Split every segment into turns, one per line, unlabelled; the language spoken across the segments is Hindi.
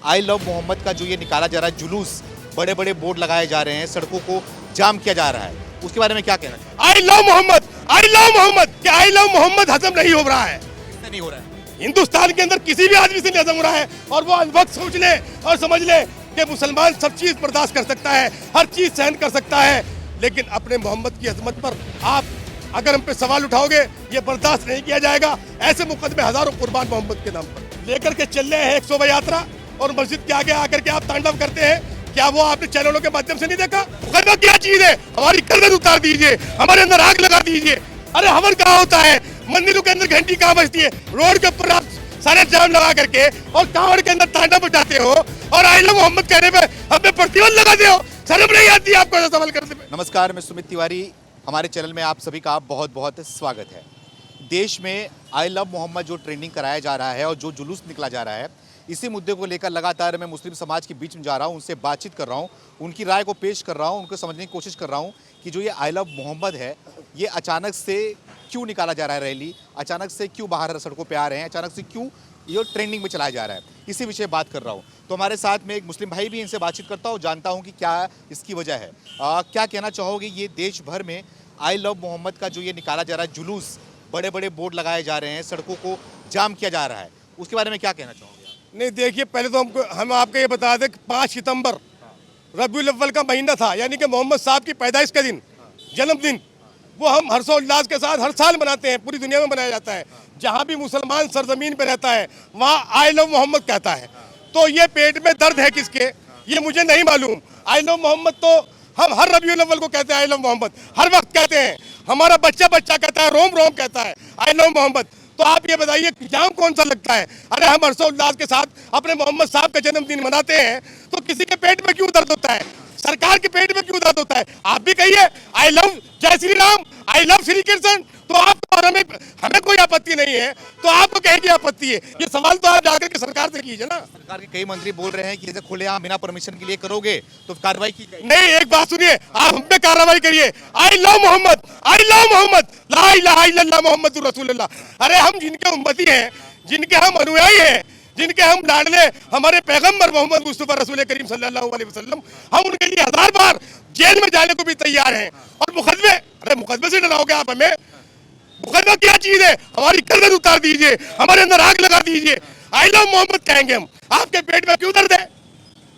आई लव मोहम्मद का जो ये निकाला जा रहा है जुलूस, बड़े बड़े बोर्ड लगाए जा रहे हैं, सड़कों को जाम किया जा रहा है, उसके बारे में क्या कहना चाहिए?
I love Mohammad, I love Mohammed, क्या आई लव मोहम्मद हजम नहीं हो रहा है?
इससे नहीं हो रहा है।
हिंदुस्तान के अंदर किसी भी आदमी से नहीं हजम हो रहा है। और वो वक्त सोच ले और समझ ले कि मुसलमान सब चीज बर्दाश्त कर सकता है, हर चीज सहन कर सकता है, लेकिन अपने मोहम्मद की अजमत पर आप अगर हम पे सवाल उठाओगे ये बर्दाश्त नहीं किया जाएगा। ऐसे मुकदमे हजारों कुर्बान मोहम्मद के नाम पर लेकर के चल रहे हैं एक शोभा यात्रा, और मस्जिद के आगे आकर के आप तांडव करते हैं। क्या वो आपने चैनलों के माध्यम से नहीं देखा? मुकदमा क्या चीज है? हमारी गर्दन उतार दीजिए, हमारे अंदर आग लगा दीजिए। अरे हवन कहाँ होता है? मंदिरों के अंदर घंटी कहाँ बजती है? रोड के ऊपर आप सारे जाम लगा करके और कांवड़ के अंदर तांडव बजाते हो और आई लव मोहम्मद कहने पे हमें प्रतिबंध लगाते हो। शर्म नहीं आती आपको ऐसा सवाल करने में?
नमस्कार, मैं सुमित तिवारी, हमारे चैनल में आप सभी का बहुत बहुत स्वागत है। देश में आई लव मोहम्मद जो ट्रेंडिंग कराया जा रहा है और जो जुलूस निकला जा रहा है, इसी मुद्दे को लेकर लगातार मैं मुस्लिम समाज के बीच में जा रहा हूँ, उनसे बातचीत कर रहा हूँ, उनकी राय को पेश कर रहा हूँ, उनको समझने की कोशिश कर रहा हूँ कि जो ये आई लव मोहम्मद है, ये अचानक से क्यों निकाला जा रहा है रैली, अचानक से क्यों बाहर सड़कों पे आ रहे हैं, अचानक से क्यों ये ट्रेंडिंग में चलाया जा रहा है, इसी विषय बात कर रहा हूँ। तो हमारे साथ में एक मुस्लिम भाई भी, इनसे बातचीत करता हूँ, जानता हूँ कि क्या इसकी वजह है। क्या कहना चाहोगे, ये देश भर में आई लव मोहम्मद का जो ये निकाला जा रहा है जुलूस, बड़े बड़े बोर्ड लगाए जा रहे हैं, सड़कों को जाम किया जा रहा है, उसके बारे में क्या कहना चाहोगे?
नहीं देखिए, पहले तो हम आपको ये बता दें कि 5 सितंबर रबीउल अव्वल का महीना था, यानी कि मोहम्मद साहब की पैदाइश का दिन, जन्मदिन, वो हम हर्षोल्लास के साथ हर साल मनाते हैं, पूरी दुनिया में मनाया जाता है। जहाँ भी मुसलमान सरजमीन पे रहता है वहाँ आई लव मोहम्मद कहता है। तो ये पेट में दर्द है किसके, ये मुझे नहीं मालूम। आई लव मोहम्मद तो हम हर रबीउल अव्वल को कहते हैं, आई लव मोहम्मद हर वक्त कहते हैं, हमारा बच्चा बच्चा कहता है, रोम रोम कहता है आई लव मोहम्मद। तो आप ये बताइए जाम कौन सा लगता है? अरे हम हर्षोल्लास के साथ अपने मोहम्मद साहब का जन्मदिन मनाते हैं, तो किसी के पेट में क्यों दर्द होता है? सरकार के पेट में क्यों दर्द होता है? आप भी कहिए आई लव जय श्री राम, आई लव श्री कृष्ण, तो आप और हमें कोई आपत्ति नहीं है, तो आपको कहे की आपत्ति है? ये सवाल तो आप जाकर के सरकार से कीजिए ना।
सरकार के कई मंत्री बोल रहे हैं कि जैसे खुलेआम बिना परमिशन के लिए करोगे तो कार्रवाई की जाएगी।
नहीं, एक बात सुनिए, आप हम पे कार्रवाई करिए। I love Mohammad, I love Muhammad, ला इलाहा इल्लल्लाह मुहम्मदुर रसूलुल्लाह। अरे हम जिनके उम्मती हैं, जिनके हम अनुयायी हैं, जिनके हम लाडले हमारे पैगंबर मोहम्मद मुस्तफा रसूल करीम सल्लल्लाहु अलैहि वसल्लम, हम उनके लिए 1000 बार जेल में जाने को भी तैयार हैं। और मुकदमे, अरे मुकदमे से डराओगे आप हमें? मुकदमा क्या चीज है? हमारी गर्दन उतार दीजिए, हमारे अंदर आग लगा दीजिए। आई लव मोहम्मद कहेंगे हम। आपके पेट में क्यों दर्द है?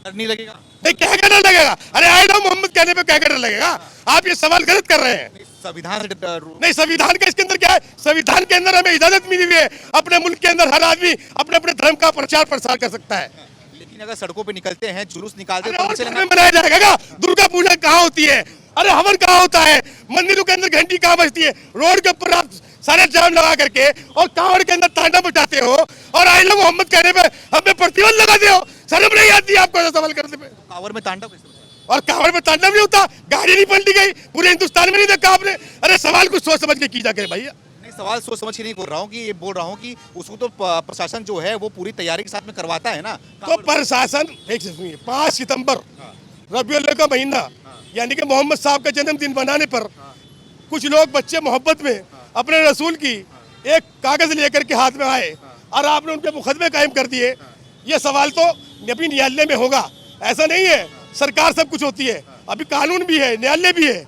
डर नहीं लगेगा?
नहीं, क्या डर लगेगा? अरे आई लव मोहम्मद कहने पे क्या डर लगेगा? आप ये सवाल गलत कर रहे हैं।
संविधान
नहीं, संविधान का इसके अंदर क्या है? संविधान के अंदर हमें इजाजत मिली हुई है, अपने मुल्क के अंदर हर आदमी अपने अपने धर्म का प्रचार प्रसार कर सकता है।
लेकिन अगर सड़कों पे निकलते हैं, जुलूस निकालते हैं,
और
तो
किसमें मनाया जाएगा? दुर्गा पूजा कहाँ होती है? अरे हवन कहाँ होता है? मंदिरों के अंदर घंटी कहाँ बजती है? रोड के ऊपर आप सारे जाम लगा करके और कांवड़ के अंदर तांडव बजाते हो और आई लव मोहम्मद कहने पे हमें प्रतिबंध लगाते हो। शर्म नहीं आती आपको ऐसा सवाल करने में?
कांवड़ में तांडव कैसे?
और कांवड़ में तांडव नहीं होता? गाड़ी नहीं पलटी गई? पूरे हिंदुस्तान में नहीं देखा आपने? अरे सवाल कुछ सोच समझ के कीजिए जाके भैया।
नहीं, सवाल सोच समझ के नहीं बोल रहा हूँ, कि ये बोल रहा हूँ कि उसको तो प्रशासन जो है वो पूरी तैयारी के साथ में करवाता है ना।
तो प्रशासन, एक से सुनिए, 5 सितंबर रबीउल अव्वल का महीना, यानी कि मोहम्मद साहब का जन्मदिन मनाने पर कुछ लोग बच्चे मोहब्बत में अपने रसूल की एक कागज लेकर के हाथ में आए और आपने उनके मुकदमे कायम कर दिए। ये सवाल तो अभी न्यायालय में होगा, ऐसा नहीं है सरकार सब कुछ होती है, अभी कानून भी है, न्यायालय भी है,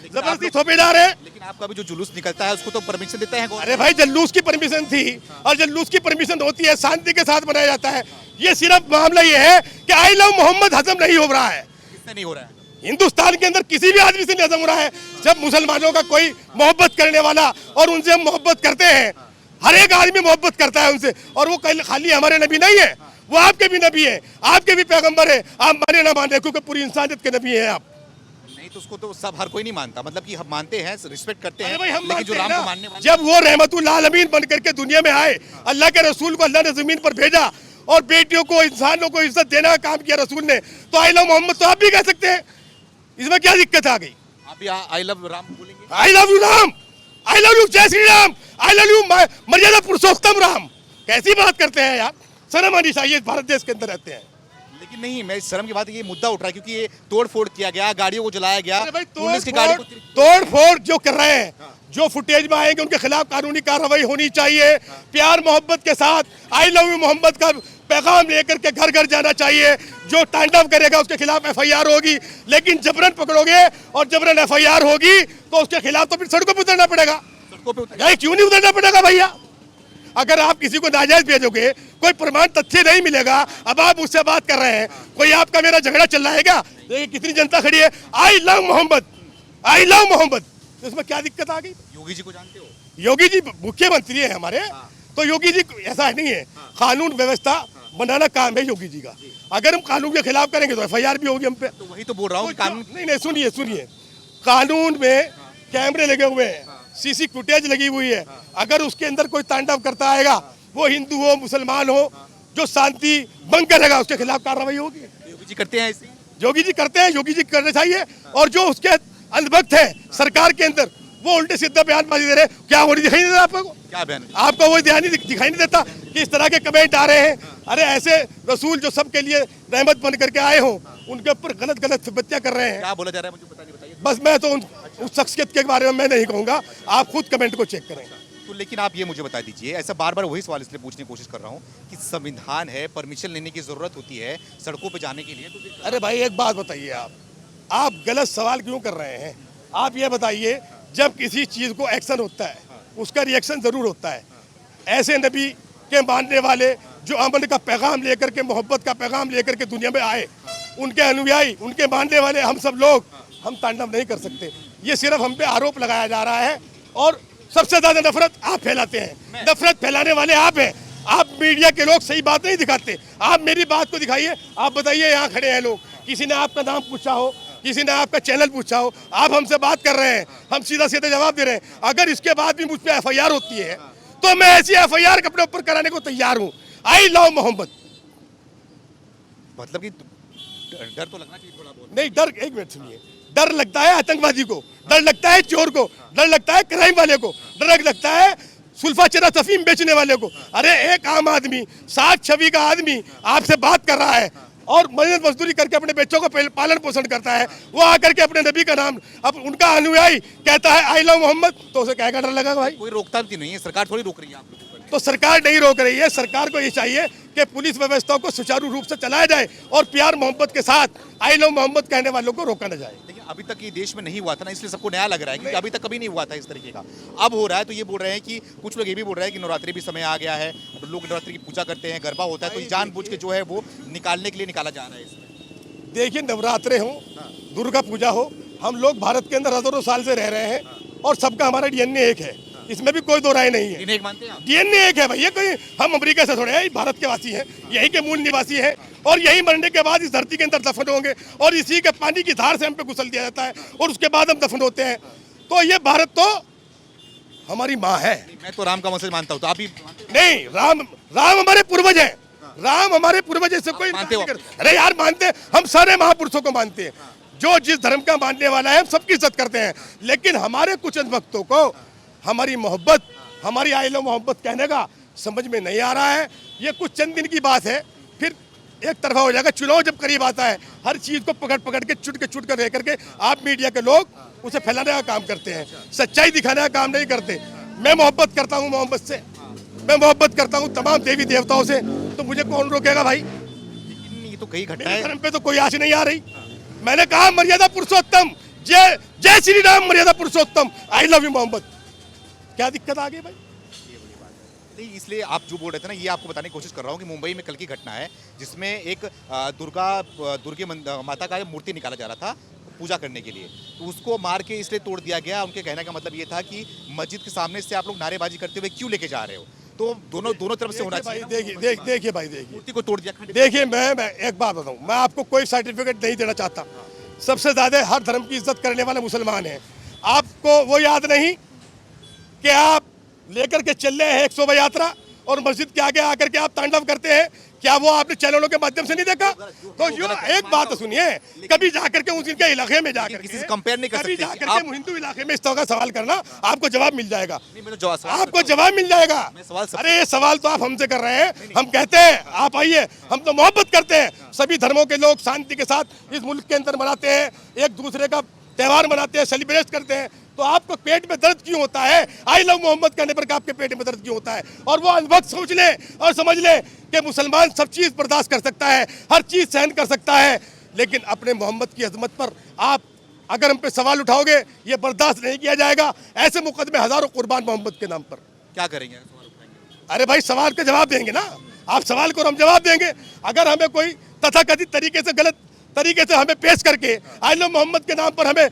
जबरदस्ती थोपे जा रहे हैं।
लेकिन आपका भी जो जुलूस निकलता है उसको तो परमिशन देते हैं।
अरे भाई, जुलूस की परमिशन थी, और जुलूस की परमिशन होती है, शांति के साथ मनाया जाता है। ये सिर्फ मामला ये है कि आई लव मोहम्मद हजम नहीं हो रहा है।
किससे नहीं हो रहा है?
हिंदुस्तान के अंदर किसी भी आदमी से नहीं हजम हो रहा है। जब मुसलमानों का कोई मोहब्बत करने वाला, और उनसे हम मोहब्बत करते हैं, हर एक आदमी मोहब्बत करता है उनसे, और वो खाली हमारे नबी नहीं है, वो आपके भी नबी है, आपके भी पैगंबर है। आप माने ना माने, क्योंकि पूरी इंसानियत के नबी है आप।
नहीं, तो उसको तो सब हर कोई नहीं मानता, मतलब कि हम मानते हैं, रिस्पेक्ट करते हैं,
भाई, हम
लेकिन जो राम को मानने वाले,
जब वो रहमतुल आलमीन बन करके दुनिया में आए, अल्लाह के रसूल को अल्लाह ने जमीन पर भेजा और बेटियों को, इंसानों को इज्जत देने का काम किया रसूल ने, तो आई लव मोहम्मद तो आप भी कह सकते हैं। इसमें क्या दिक्कत आ गई?
आप भी आई लव राम बोलेंगे?
I love you Ram, I love you जय Shri Ram, I love you मर्यादा पुरुषोत्तम राम। कैसी बात करते हैं यार? शर्म आनी चाहिए, भारत देश के अंदर रहते हैं।
लेकिन नहीं, मैं शर्म की बात, ये मुद्दा उठ रहा है क्योंकि ये तोड़ फोड़ किया गया, गाड़ियों को जलाया गया, पुलिस की गाड़ी को
तोड़ फोड़ जो कर रहे हैं, जो फुटेज में आएंगे उनके खिलाफ कानूनी कार्रवाई होनी चाहिए। प्यार मोहब्बत के साथ आई लव यू मोहम्मद का पैगाम लेकर के घर घर जाना चाहिए। जो तांडव करेगा उसके खिलाफ एफआईआर होगी, लेकिन जबरन पकड़ोगे और जबरन एफआईआर होगी तो उसके खिलाफ तो फिर सड़कों पर उतरना पड़ेगा।
सड़कों पे उतर-
नहीं, क्यों नहीं उतरना पड़ेगा भैया? अगर आप किसी को नाजायज भेजोगे, कोई प्रमाण तथ्य नहीं मिलेगा, अब आप मुझसे बात कर रहे हैं, कोई आपका मेरा झगड़ा चल रहा है क्या? देखिए कितनी जनता खड़ी है, I love Mohammad, I love Mohammed, तो इसमें क्या दिक्कत आ गई?
योगी जी को जानते हो?
योगी जी मुख्यमंत्री है हमारे, तो योगी जी ऐसा नहीं है, कानून व्यवस्था बनाना काम है योगी जी का। अगर हम कानून के खिलाफ करेंगे तो एफआईआर भी होगी हम पे।
तो वही तो बोल रहा हूँ कि कानून
नहीं नहीं, सुनिए सुनिए, कानून में कैमरे लगे हुए हैं, सीसी फुटेज लगी हुई है, अगर उसके अंदर कोई तांडव करता आएगा, वो हिंदू हो मुसलमान हो, जो शांति भंग करेगा उसके खिलाफ कार्रवाई होगी।
योगी जी करते हैं ऐसे?
योगी जी करते हैं, योगी जी करना चाहिए। और जो उसके अंधभक्त है सरकार के अंदर, वो उल्टे सीधे बयानबाजी दे रहे हैं। क्या वो नहीं दिखाई नहीं देता आपको?
क्या बयान?
आपको वो ध्यान नहीं दिखाई नहीं देता कि इस तरह के कमेंट आ रहे हैं? अरे ऐसे रसूल जो सबके लिए रहमत बन करके आए हों, उनके ऊपर गलत गलत बच्चा कर रहे हैं।
क्या बोला जा रहा है मुझे पता नहीं, बताइए।
बस मैं तो उस शख्सियत के बारे में मैं नहीं कहूँगा, आप खुद कमेंट को चेक करें।
तो लेकिन आप ये मुझे बता दीजिए, ऐसा बार बार वही सवाल इसलिए पूछने की कोशिश कर रहा हूँ कि संविधान है, परमिशन लेने की जरूरत होती है सड़कों पे जाने के लिए, तो फिर-
अरे भाई एक बात बताइए, आप गलत सवाल क्यों कर रहे हैं? आप ये बताइए, जब किसी चीज़ को एक्शन होता है उसका रिएक्शन ज़रूर होता है। ऐसे नबी के मानने वाले जो अमन का पैगाम लेकर के, मोहब्बत का पैगाम लेकर के दुनिया में आए, उनके अनुयायी, उनके मानने वाले हम सब लोग, हम तांडव नहीं कर सकते। ये सिर्फ हम पे आरोप लगाया जा रहा है और सबसे ज़्यादा नफरत आप फैलाते हैं। नफरत फैलाने वाले आप हैं। आप मीडिया के लोग सही बात नहीं दिखाते। आप मेरी बात को दिखाइए। आप बताइए, यहाँ खड़े हैं लोग, किसी ने आपका नाम पूछा हो, किसी ने आपका चैनल पूछा हो, आप हमसे बात कर रहे हैं, हम सीधा सीधा जवाब दे रहे हैं। अगर इसके बाद भी मुझ पर एफआईआर होती है तो मैं ऐसी एफआईआर अपने ऊपर कराने को तैयार हूँ। I love Mohammed.
मतलब कि डर तो लगना चाहिए थोड़ा बहुत।
नहीं डर, एक मिनट सुनिए, डर लगता है आतंकवादी को, डर लगता है चोर को, डर लगता है क्राइम वाले को, डर लगता है सुल्फा चरा तफीम बेचने वाले को। अरे एक आम आदमी, सात छवि का आदमी आपसे बात कर रहा है और मेहनत मजदूरी करके अपने बच्चों को पालन पोषण करता है, वो आकर के अपने नबी का नाम, अब उनका अनुयायी कहता है आई लव मोहम्मद, तो उसे क्या डर लगेगा भाई?
कोई रोकथाम तो नहीं है, सरकार थोड़ी रोक रही है आप लोगों को।
तो सरकार नहीं रोक रही है। सरकार को ये चाहिए कि पुलिस व्यवस्था को सुचारू रूप से चलाया जाए और प्यार मोहब्बत के साथ आई लव मोहम्मद कहने वालों को रोका न जाए।
लेकिन अभी तक ये देश में नहीं हुआ था ना, इसलिए सबको नया लग रहा है, क्योंकि अभी तक कभी नहीं हुआ था इस तरीके का। अब हो रहा है, तो ये बोल रहे हैं कि कुछ लोग ये भी बोल रहे हैं कि नवरात्रि भी समय आ गया है, अब लोग नवरात्रि की पूजा करते हैं, गरबा होता है, तो जानबूझ के जो है वो निकालने के लिए निकाला जा रहा है इसमें।
देखिए, नवरात्रे हो, दुर्गा पूजा हो, हम लोग भारत के अंदर हजारों साल से रह रहे हैं और सबका हमारा डीएनए एक है, इसमें भी कोई दो राय नहीं है।
एक मानते हैं आप?
डीएनए एक है भैया, कोई हम अमेरिका से थोड़े हैं, भारत के वासी हैं, यहीं के मूल निवासी हैं और यही मरने के बाद इस धरती के अंदर दफन होंगे और इसी के पानी की धार से हम पे गुसल दिया जाता है और उसके बाद हम दफन होते हैं। तो ये भारत तो हमारी माँ है।
मैं तो राम का मैसेज मानता हूँ, तो आप भी
नहीं, राम हमारे पूर्वज हैं, राम हमारे पूर्वज से कोई
मानते हो?
अरे यार मानते, हम सारे महापुरुषों को मानते हैं, जो जिस धर्म का मानने वाला है हम सबकी इज्जत करते हैं। लेकिन हमारे कुछ भक्तों को हमारी मोहब्बत, हमारी आई लव मोहब्बत कहने का समझ में नहीं आ रहा है। ये कुछ चंद दिन की बात है, फिर एक तरफा हो जाएगा। चुनाव जब करीब आता है, हर चीज को पकड़ के चुट कर रह करके आप मीडिया के लोग उसे फैलाने का काम करते हैं, सच्चाई दिखाने का काम नहीं करते। मैं मोहब्बत करता हूँ मोहम्मद से, मैं मोहब्बत करता हूँ तमाम देवी देवताओं से, तो मुझे कौन रोकेगा भाई?
लेकिन ये तो कई घटना
मेरे
है।
धर्म पे तो कोई आश नहीं आ रही। मैंने कहा मर्यादा पुरुषोत्तम, जय जय श्री राम, मर्यादा पुरुषोत्तम, आई लव यू मोहम्मद। क्या दिक्कत आ गई भाई?
नहीं, इसलिए आप जो बोल रहे थे ना, ये आपको बताने की कोशिश कर रहा हूँ कि मुंबई में कल की घटना है जिसमें एक दुर्गे माता का मूर्ति निकाला जा रहा था पूजा करने के लिए, तो उसको मार के इसलिए तोड़ दिया गया। उनके कहने का मतलब ये था कि मस्जिद के सामने से आप लोग नारेबाजी करते हुए क्यों लेके जा रहे हो, तो दोनों तरफ से होना चाहिए।
देखिए भाई, देखिए
मूर्ति को तोड़ दिया।
देखिए, मैं एक बात बताऊं, मैं आपको कोई सर्टिफिकेट नहीं देना चाहता। सबसे ज्यादा हर धर्म की इज्जत करने वाले मुसलमान हैं। आपको वो याद नहीं कि आप लेकर के चल रहे हैं एक शोभा यात्रा और मस्जिद के आगे आकर के आप तांडव करते हैं? क्या वो आपने चैनलों के माध्यम से नहीं देखा? तो जो एक बात सुनिए, कभी जाकर के उस इनके इलाके में जाकर
किसी से कंपेयर नहीं कर
कभी
सकते
जाकर के हिंदू इलाके में इस तरह का सवाल करना, आपको जवाब मिल जाएगा।
आपको
आपको जवाब मिल जाएगा।
सवाल
अरे ये सवाल तो आप हमसे कर रहे हैं, हम कहते हैं आप आइए, हम तो मोहब्बत करते हैं। सभी धर्मों के लोग शांति के साथ इस मुल्क के अंदर मनाते हैं, एक दूसरे का त्यौहार मनाते हैं, सेलिब्रेट करते हैं। तो आपको पेट में दर्द क्यों होता है? आई लव मोहम्मद कहने पर आपके पेट में दर्द क्यों होता है? और वो अंधभक्त सोच ले और समझ ले कि मुसलमान सब चीज़ बर्दाश्त कर सकता है, हर चीज़ सहन कर सकता है, लेकिन अपने मोहम्मद की अजमत पर आप अगर हम पे सवाल उठाओगे ये बर्दाश्त नहीं किया जाएगा। ऐसे मुकदमे हजारों कुर्बान मोहम्मद के नाम पर।
क्या करेंगे सवाल उठाएंगे?
अरे भाई सवाल का जवाब देंगे ना, आप सवाल को हम जवाब देंगे। अगर हमें कोई तथाकथित तरीके से गलत तरीके से हमें पेश करके आई लव मोहम्मद के नाम पर हमें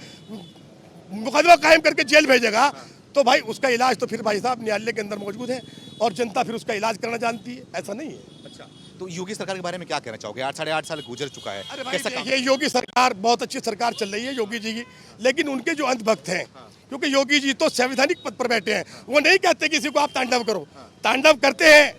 मुकदमा कायम करके जेल भेजेगा तो भाई उसका इलाज तो फिर भाई साहब न्यायालय के अंदर मौजूद है और जनता फिर उसका इलाज करना जानती है, ऐसा नहीं है।
अच्छा, तो योगी सरकार के बारे में क्या कहना चाहोगे? 8-8.5 साल गुजर चुका है।
अरे भाई
कैसा काम?
ये योगी सरकार बहुत अच्छी सरकार चल रही है योगी जी की, लेकिन उनके जो अंधभक्त हैं, क्योंकि योगी जी तो संवैधानिक पद पर बैठे हैं, वो नहीं कहते किसी को आप तांडव करो। तांडव करते हैं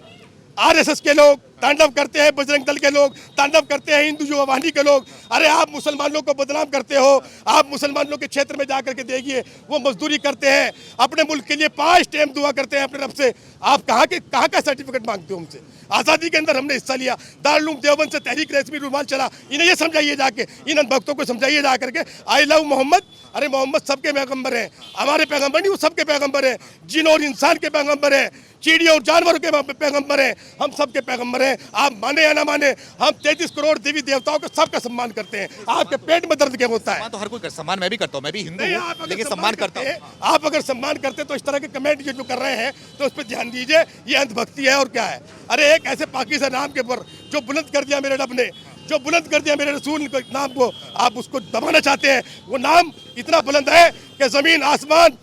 आरएसएस के लोग, तांडव करते हैं बजरंग दल के लोग, तांडव करते हैं हिंदू युवा वाहिनी के लोग। अरे आप मुसलमानों को बदनाम करते हो, आप मुसलमानों के क्षेत्र में जाकर के देखिए, वो मजदूरी करते हैं, अपने मुल्क के लिए 5 टाइम दुआ करते हैं अपने रब से। आप कहाँ का सर्टिफिकेट मांगते हो हमसे? आज़ादी के अंदर हमने हिस्सा लिया, दारुल उलूम देवबंद से तहरीक रेशमी रुमाल चला। इन्हें ये समझाइए जाके, इन भक्तों को समझाइए जा करके आई लव मोहम्मद। अरे मोहम्मद सबके पैगंबर हैं, हमारे पैगंबर नहीं, वो सबके पैगंबर हैं, जिन और इंसान के पैगंबर हैं, चिड़िया और जानवरों के पैगंबर हैं, हम सबके पैगंबर हैं। आप माने या ना माने, हम 33 करोड़ देवी देवताओं का सबका सम्मान करते हैं। आपके पेट में दर्द क्या होता है?
सम्मान तो हर कोई सम्मान मैं भी करता हूँ, मैं भी हिंदू
नहीं,
हूँ,
आप अगर
लेकिन सम्मान करता हूँ।
आप अगर सम्मान करते तो इस तरह के कमेंट जो कर रहे हैं तो उस पर ध्यान दीजिए, ये अंधभक्ति है और क्या है। अरे एक ऐसे पाकी से नाम के ऊपर जो बुलंद कर दिया मेरे रब ने, जो बुलंद कर दिया मेरे रसूल के नाम को, आप उसको दबाना चाहते हैं। वो नाम इतना बुलंद है कि जमीन आसमान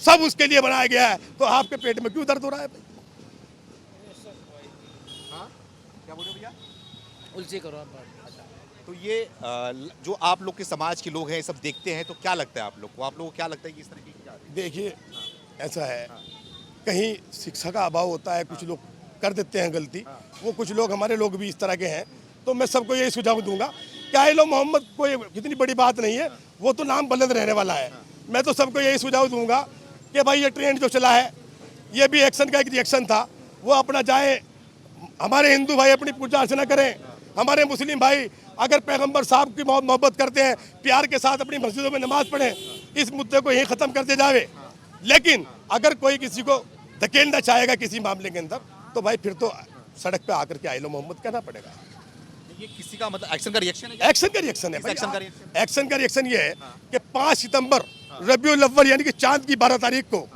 सब उसके लिए बनाया गया है, तो आपके पेट में क्यों दर्द हो रहा है?
क्या बोल रहे हो भैया?
उलझी करो आप बात।
तो ये जो आप लोग के समाज के लोग हैं, ये सब देखते हैं, तो क्या लगता है आप लोग को? आप लोगों को क्या लगता है कि इस तरह की क्या?
देखिए ऐसा है, कहीं शिक्षा का अभाव होता है, कुछ लोग कर देते हैं गलती, वो कुछ लोग हमारे लोग भी इस तरह के हैं। तो मैं सबको यही सुझाव दूंगा कि आई लव मोहम्मद कोई कितनी बड़ी बात नहीं है, वो तो नाम बुलंद रहने वाला है। मैं तो सबको यही सुझाव दूंगा कि भाई ये ट्रेंड जो चला है, ये भी एक्शन का एक रिएक्शन था, वो अपना जाए। हमारे हिंदू भाई अपनी पूजा अर्चना करें, हमारे मुस्लिम भाई अगर पैगंबर साहब की मोहब्बत करते हैं, प्यार के साथ अपनी मस्जिदों में नमाज पढ़ें, इस मुद्दे को यहीं ख़त्म करते जावे। लेकिन अगर कोई किसी को धकेलना चाहेगा किसी मामले के अंदर, तो भाई फिर तो सड़क पे आकर के आई लो मोहम्मद कहना पड़ेगा।
ये किसी का मतलब एक्शन का रिएक्शन है?
एक्शन का रिएक्शन है भाई।
एक्शन का रिएक्शन?
एक्शन का रिएक्शन ये है कि 5 सितंबर रबीउल अव्वल यानी कि चांद की 12 तारीख को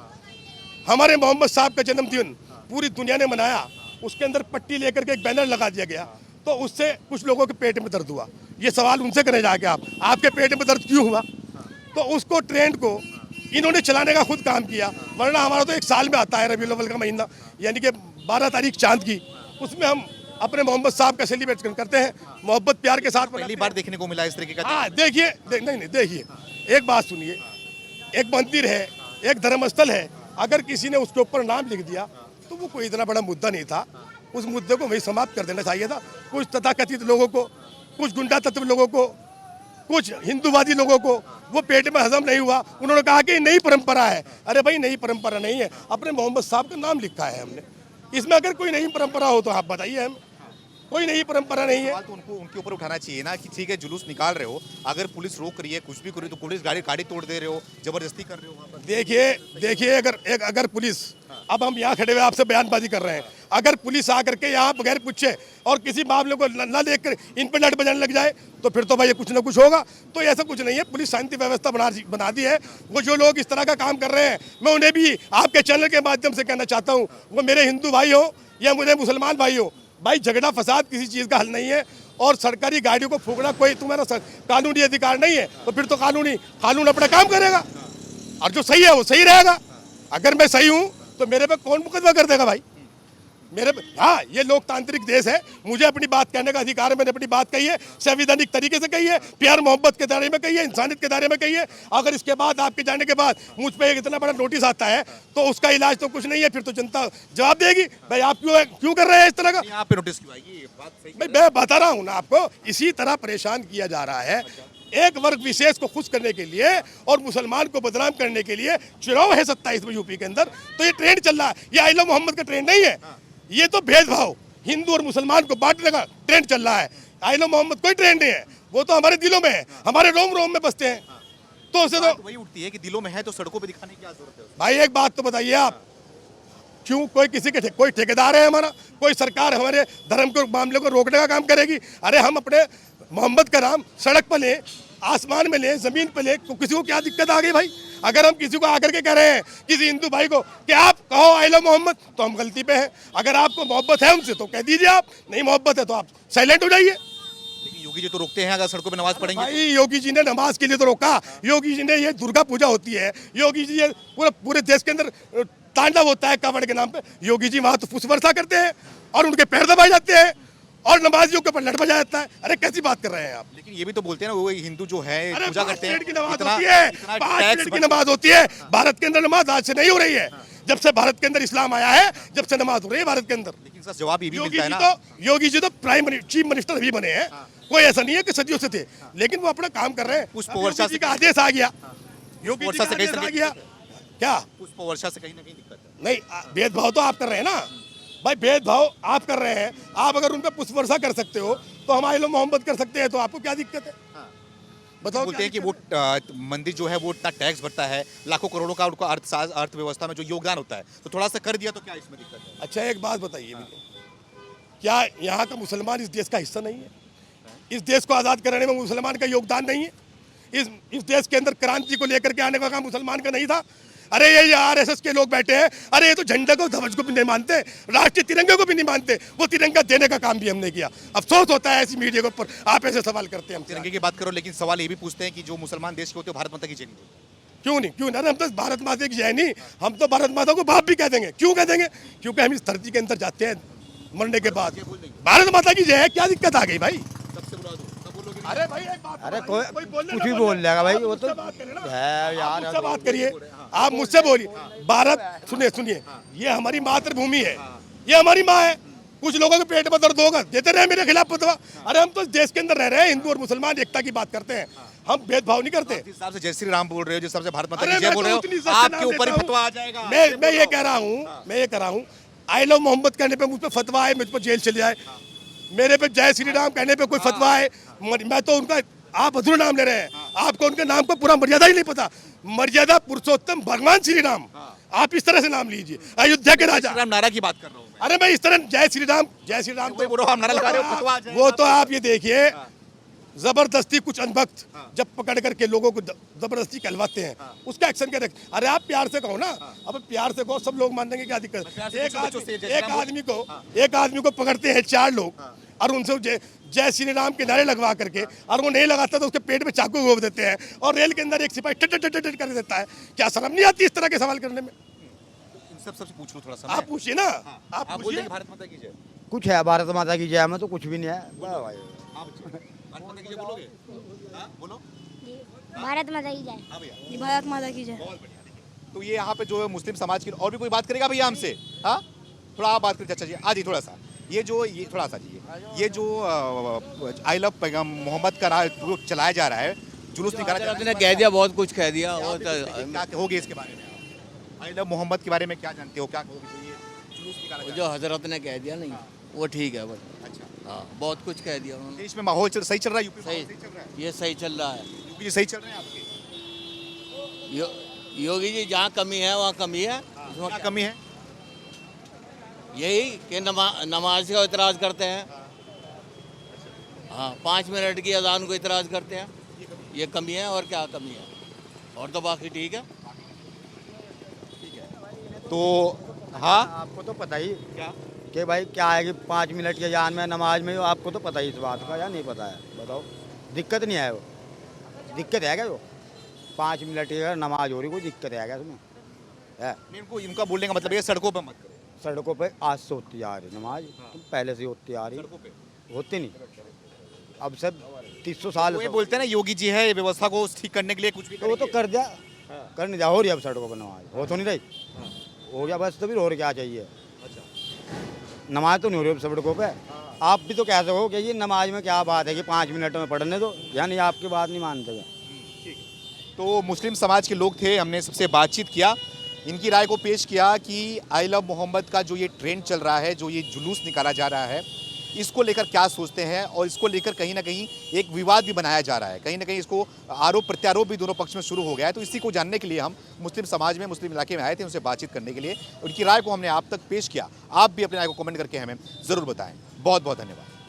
हमारे मोहम्मद साहब का जन्मदिन पूरी दुनिया ने मनाया। उसके अंदर पट्टी लेकर के एक बैनर लगा दिया गया, तो उससे कुछ लोगों के पेट में दर्द हुआ। ये सवाल उनसे करें जाके, आपके पेट में दर्द क्यों हुआ? तो उसको ट्रेंड को इन्होंने चलाने का खुद काम किया, वरना हमारा तो 1 साल में आता है रबीउल अव्वल का महीना, यानी कि 12 तारीख चांद की, उसमें हम अपने मोहम्मद साहब का सेलिब्रेट करते हैं, मोहब्बत प्यार के साथ।
पहली बार देखने को मिला इस तरीके का।
हाँ देखिए, नहीं देखिए, एक बात सुनिए, एक मंदिर है, एक धर्मस्थल है, अगर किसी ने उसके ऊपर नाम लिख दिया तो वो कोई इतना बड़ा मुद्दा नहीं था, उस मुद्दे को वही समाप्त कर देना चाहिए था। कुछ तथाकथित लोगों को, कुछ गुंडा तत्व लोगों को, कुछ हिंदूवादी लोगों को वो पेट में हजम नहीं हुआ, उन्होंने कहा कि नई परंपरा है। अरे भाई नई परंपरा नहीं है, अपने मोहम्मद साहब का नाम लिखा है हमने, इसमें अगर कोई नई परंपरा हो तो आप बताइए, हम कोई नई परंपरा नहीं है।
सवाल तो उनको उनके ऊपर उठाना चाहिए ना कि ठीक है जुलूस निकाल रहे हो, अगर पुलिस रोक रही है, कुछ भी कर रही है, तो पुलिस गाड़ी तोड़ दे रहे हो, जबरदस्ती कर रहे हो वहाँ पर।
देखिए अगर पुलिस, अब हम यहाँ खड़े हुए आपसे बयानबाजी कर रहे हैं, अगर पुलिस आकर के यहाँ बगैर पूछे और किसी मामले को न देखकर इन पर लट बजाने लग जाए तो फिर तो भाई कुछ ना कुछ होगा। तो ऐसा कुछ नहीं है, पुलिस शांति व्यवस्था बना दी है। वो जो लोग इस तरह का काम कर रहे हैं, मैं उन्हें भी आपके चैनल के माध्यम से कहना चाहता हूँ, वो मेरे हिंदू भाई हो या मुझे मुसलमान भाई हो, भाई झगड़ा फसाद किसी चीज़ का हल नहीं है। और सरकारी गाड़ियों को फूकना कोई तुम्हारा कानूनी अधिकार नहीं है, तो फिर तो कानून अपना काम करेगा और जो सही है वो सही रहेगा। अगर मैं सही हूँ तो मेरे पे कौन मुकदमा कर देगा भाई? मेरे पे, हाँ ये लोकतांत्रिक देश है, मुझे अपनी बात कहने का अधिकार है, मैंने अपनी बात कही है, संवैधानिक तरीके से कही है, प्यार मोहब्बत के दायरे में कही है, इंसानियत के दायरे में कही है। अगर इसके बाद आपके जाने के बाद मुझ पर इतना बड़ा नोटिस आता है तो उसका इलाज तो कुछ नहीं है, फिर तो जनता जवाब देगी भाई आप क्यों कर रहे हैं इस तरह का।
यहाँ पे नोटिस क्यों आएगी? ये बात सही
भाई मैं बता रहा हूँ ना आपको, इसी तरह परेशान किया जा रहा है एक वर्ग विशेष को खुश करने के लिए और मुसलमान को बदनाम करने के लिए। चुनाव है 27 में यूपी के अंदर, तो ये ट्रेंड चल रहा है, ये आई लव मोहम्मद का ट्रेंड नहीं है, ये तो भेदभाव हिंदू और मुसलमान को बांटने का ट्रेंड चल रहा है। आई लव मोहम्मद कोई ट्रेंड नहीं है, वो तो हमारे दिलों में है, हमारे रोम रोम में बसते हैं। तो उसे तो
बात वही उठती है कि दिलों में है तो सड़कों पे दिखाने की क्या जरूरत है?
भाई एक बात तो बताइए आप, क्यों कोई किसी के कोई ठेकेदार है हमारा, कोई सरकार हमारे धर्म के मामले को रोकने का काम करेगी? अरे हम अपने मोहम्मद का नाम सड़क पर लें, आसमान में लें, जमीन पर लें, तो किसी को क्या दिक्कत आ गई भाई? अगर हम किसी को आकर के कह रहे हैं किसी हिंदू भाई को कि आप कहो आई लव मोहम्मद, तो हम गलती पे हैं। अगर आपको मोहब्बत है उनसे तो कह दीजिए, आप नहीं मोहब्बत है तो आप साइलेंट हो जाइए।
लेकिन योगी जी तो रोकते हैं अगर सड़कों पे नमाज पढ़ेंगे।
भाई योगी जी ने नमाज के लिए तो रोका, योगी जी ने, ये दुर्गा पूजा होती है, योगी जी ये पूरे देश के अंदर तांडव होता है कावड़ के नाम पे, योगी जी वहां तो पुष्प वर्षा करते हैं और उनके पैर दबाए जाते हैं और नमाजियों के ऊपर लठ बजाया जाता है। अरे कैसी बात कर रहे हैं आप?
लेकिन ये भी तो बोलते हैं ना वो हिंदू जो है
अरे
पूजा
5
करते हैं,
मिनट की नमाज
इतना-
होती है,
इतना
5
टैक्स
मिनट की नमाज होती है। भारत के अंदर नमाज आज से नहीं हो रही है, जब से भारत के अंदर इस्लाम आया है, जब से नमाज हो रही है भारत के अंदर।
लेकिन सर जवाब ये भी
योगी
मिलता है
जी
ना,
तो चीफ मिनिस्टर भी बने हैं, कोई ऐसा नहीं है कि सदियों से थे, लेकिन वो अपना काम कर रहे हैं।
पुष्प
अब
वर्षा
योगी जी
से-
का आदेश आ गया, योगी जी
वर्षा
का
से कहीं
आदेश
से
आ
कहीं
गया क्या?
पुष्प वर्षा से कहीं ना कहीं दिक्कत है।
नहीं, भेदभाव तो आप कर रहे हैं ना भाई, भेदभाव आप कर रहे हैं। आप अगर उन पर पुष्प वर्षा कर सकते हो तो हम आई लो मोहम्मद कर सकते हैं, तो आपको क्या दिक्कत है? बताओ।
बोलते हैं कि वो मंदिर जो है वो इतना टैक्स भरता है, लाखों करोड़ों का उनका अर्थव्यवस्था में जो योगदान होता है, तो थोड़ा सा कर दिया तो क्या इसमें दिक्कत है?
अच्छा एक बात बताइए मुझे, क्या यहाँ का मुसलमान इस देश का हिस्सा नहीं है? इस देश को आज़ाद कराने में मुसलमान का योगदान नहीं है? इस देश के अंदर क्रांति को लेकर के आने का काम मुसलमान का नहीं था? अरे ये आरएसएस के लोग बैठे हैं, अरे ये तो झंडे को ध्वज को भी नहीं मानते, राष्ट्रीय तिरंगे को भी नहीं मानते, वो तिरंगा देने का काम भी हमने किया। अफसोस होता है ऐसी मीडिया के ऊपर आप ऐसे सवाल करते हैं हमसे।
तिरंगे की बात करो, लेकिन सवाल ये भी पूछते हैं कि जो मुसलमान देश के होते हैं भारत माता की जय नहीं बोलते।
क्यों नहीं? क्यों नहीं? हम तो भारत माता की जय नहीं, हम तो भारत माता को बाप भी कह देंगे। क्यों कह देंगे? क्योंकि हम इस धरती के अंदर जाते हैं मरने के बाद, भारत माता की जय है, क्या दिक्कत आ गई भाई?
सबसे बुला दो, सब बोलोगे नहीं।
अरे भाई एक बात,
अरे
कोई बोलने
कुछ
ना
भी
बोले।
बोल लेगा भाई,
आप
वो तो
मुझसे बात करिए ना।
है यार।
आप मुझसे बात करिए, आप मुझसे बोलिए। भारत, सुनिए, ये हमारी मातृभूमि है, ये हमारी माँ है। कुछ लोगों के पेट में दर्द होगा, देते रहे मेरे खिलाफ फतवा। अरे हम तो इस देश के अंदर रह रहे हैं, हिंदू और मुसलमान एकता की बात करते हैं, हम भेदभाव नहीं करते।
जिस हिसाब से जय श्री राम बोल रहे हो, जिस हिसाब से भारत माता
अरे
की जय
मैं
बोल
तो
रहे
उतनी
हो,
इज्जत से
आपके
नाम
ऊपर ही
लेता
फतवा
हूँ।
आ जाएगा।
मैं ये कह रहा हूँ, आई लव मोहम्मद कहने पे मुझ पर फतवा है, मुझ पर जेल चले जाए, मेरे पे जय श्री राम कहने पे कोई फतवा है, मैं तो उनका, आप अधूरा नाम ले रहे हैं, आपको उनके नाम का पूरा मर्यादा ही नहीं पता। मर्यादा पुरुषोत्तम भगवान श्री राम, आप इस तरह से नाम लीजिए, अयोध्या के राजा।
श्री राम नारा की बात कर रहा हूँ मैं।
अरे मैं इस तरह जय श्री राम
वही बोल रहा हूँ, आप नारा लगा रहे हो, फतवा आ जाएगा।
वो तो आप ये देखिए, जबरदस्ती कुछ अनभक्त जब पकड़ करके लोगों को जबरदस्ती कहलवाते हैं, उसका एक्शन क्या रखें? अरे आप प्यार से कहो ना, अब प्यार से कहो, सब लोग मान देंगे, क्या दिक्कत है? एक आदमी को पकड़ते हैं 4 लोग और उनसे जय श्री राम के नारे लगवा करके, और वो नहीं लगाता तो उसके पेट में चाकू घोप देते हैं, और रेल के अंदर एक सिपाही टट टट टट कर देता है। क्या शर्म नहीं आती इस तरह के सवाल करने में?
इन सबसे पूछ लो थोड़ा सा।
आप पूछिए ना, आप
आप बोल
पूछिए।
देंगे भारत माता की जय।
कुछ है भारत माता की जय में तो कुछ भी नहीं है। वाह भाई।
आप भारत माता की जय बोलोगे? हाँ, बोलो।
भारत माता की जय।
हाँ भैया,
भारत माता की जय।
बहुत बढ़िया। तो ये यहाँ पे जो है मुस्लिम समाज की, और भी कोई बात करेगा भैया हमसे? हाँ, थोड़ा आप बात करिए चाचा जी, आ जी थोड़ा सा। ये थोड़ा सा जी, ये जो आई लव पैगम मोहम्मद का जो चलाया जा रहा है, जुलूस निकाला जा रहा है,
आपने कह दिया, बहुत कुछ कह दिया।
क्या
वो
क्या कहोगे इसके बारे में? आप आई लव मोहम्मद के बारे में क्या जानते हो, क्या कहोगे? जो ये जुलूस निकाला जा
जो हजरत ने कह दिया नहीं, वो ठीक है बस।
रहा है, अच्छा,
हाँ, बहुत कुछ कह दिया उन्होंने।
देश में माहौल सही चल रहा है? यूपी
सही,
सही चल रहा है?
ये सही चल रहा है।
यूपी सही चल रहे हैं आपके?
योगी जी जहाँ कमी है वहाँ कमी है।
क्या कमी है?
यही कि नमाज का इतराज़ करते हैं। हाँ, 5 मिनट की अजान को इतराज़ करते हैं, ये कमी है। और क्या कमी है? और तो बाकी ठीक है।
तो हाँ,
आपको तो पता ही
क्या
कि भाई क्या है कि 5 मिनट के जान में नमाज में, आपको तो पता ही इस बात का, या नहीं पता है? बताओ, दिक्कत नहीं है? वो दिक्कत है क्या? वो 5 मिनट की अगर नमाज हो रही, कोई दिक्कत है क्या उसमें? है?
इनका बोलने का मतलब ये सड़कों पे मत करो।
सड़कों पे आज से होती आ रही नमाज, तुम पहले से होती आ रही,
सड़कों पे
होती नहीं। अब सब 300 साल
वो ये बोलते हैं ना, योगी जी है ये व्यवस्था को ठीक करने के लिए कुछ भी
तो वो तो
करेंगे।
कर दिया, कर नहीं दिया, हो रही है अब सड़कों पर नमाज, हो तो नहीं रही, हो गया बस। तो फिर और क्या चाहिए? नमाज तो नहीं हो रही अब सड़कों पे। आप भी तो कह सको कि ये नमाज में क्या बात है कि 5 मिनट में पढ़ने दो, यानी आपकी बात नहीं मानते हैं।
तो मुस्लिम समाज के लोग थे, हमने सबसे बातचीत किया, इनकी राय को पेश किया कि आई लव मोहम्मद का जो ये ट्रेंड चल रहा है, जो ये जुलूस निकाला जा रहा है, इसको लेकर क्या सोचते हैं और इसको लेकर कहीं ना कहीं एक विवाद भी बनाया जा रहा है, कहीं ना कहीं इसको आरोप प्रत्यारोप भी दोनों पक्ष में शुरू हो गया है। तो इसी को जानने के लिए हम मुस्लिम समाज में, मुस्लिम इलाके में आए थे, उनसे बातचीत करने के लिए। उनकी राय को हमने आप तक पेश किया। आप भी अपनी राय को कमेंट करके हमें ज़रूर बताएं। बहुत बहुत धन्यवाद।